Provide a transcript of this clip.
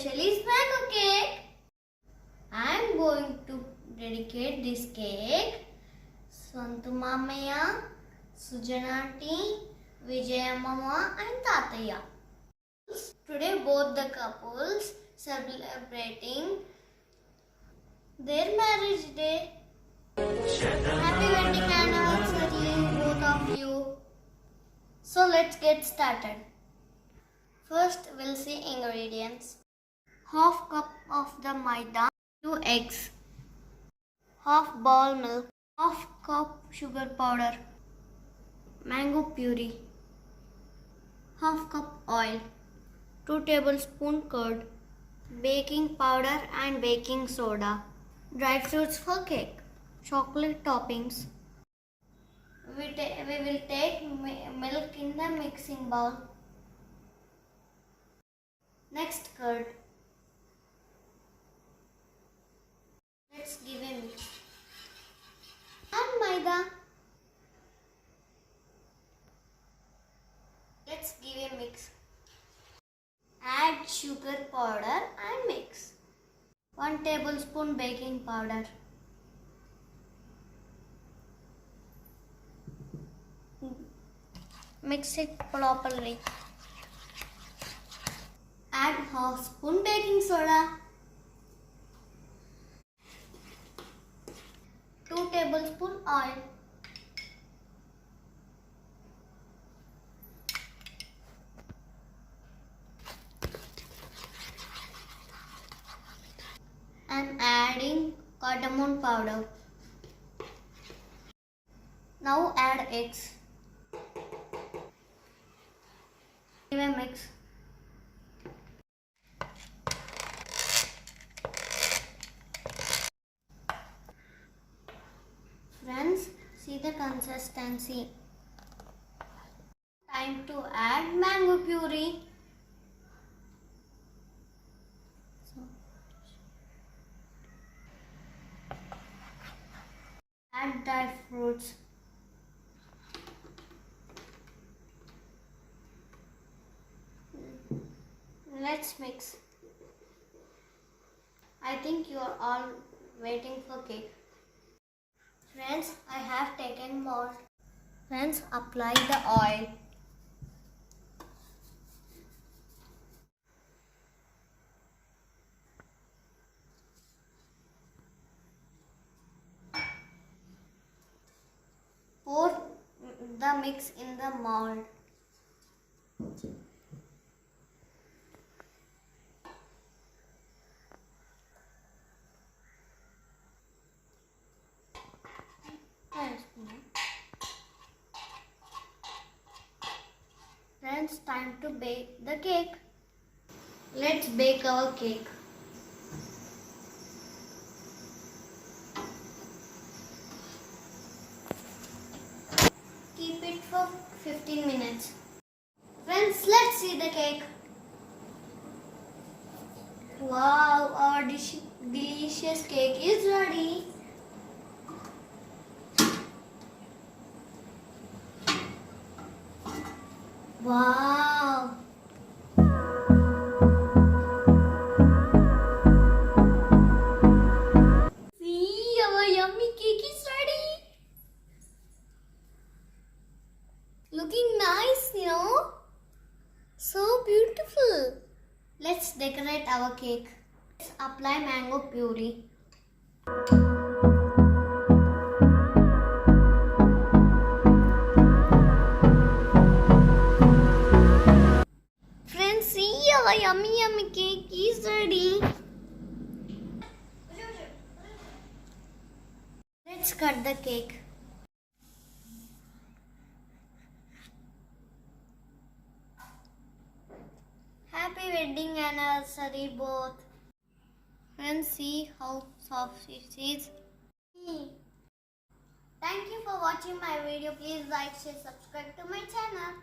special is mango cake. I am going to dedicate this cake Santu Mamaya, Sujana Aunty, Vijaya Mama and Tataya. Today both the couples celebrating their marriage day. Happy wedding anniversary both of you. So let's get started. First we'll see ingredients. Half cup of the maida, 2 eggs, half bowl milk, half cup sugar powder, mango puree, half cup oil, 2 tablespoon curd, baking powder and baking soda, dry fruits for cake, chocolate toppings. We will take milk in the mixing bowl. Next curd. Let's give a mix. Add maida. Let's give a mix. Add sugar powder and mix. 1 tablespoon baking powder. Mix it properly. Add half spoon baking soda. 2 tablespoon oil. I'm adding cardamom powder. Now add eggs. Give a mix. Friends, see the consistency. Time to add mango puree. Add dry fruits. Let's mix. I think you are all waiting for cake. Friends, I have taken more. Friends, apply the oil. Pour the mix in the mold. Friends, time to bake the cake. Let's bake our cake. Keep it for 15 minutes. Friends, let's see the cake. Wow, our delicious cake is ready. Wow! See, our yummy cake is ready. Looking nice, you know? So beautiful. Let's decorate our cake. Let's apply mango puree. Our yummy cake is ready. Let's cut the cake. Happy wedding anniversary both. Friends, see how soft it is. Thank you for watching my video. Please like, share, subscribe to my channel.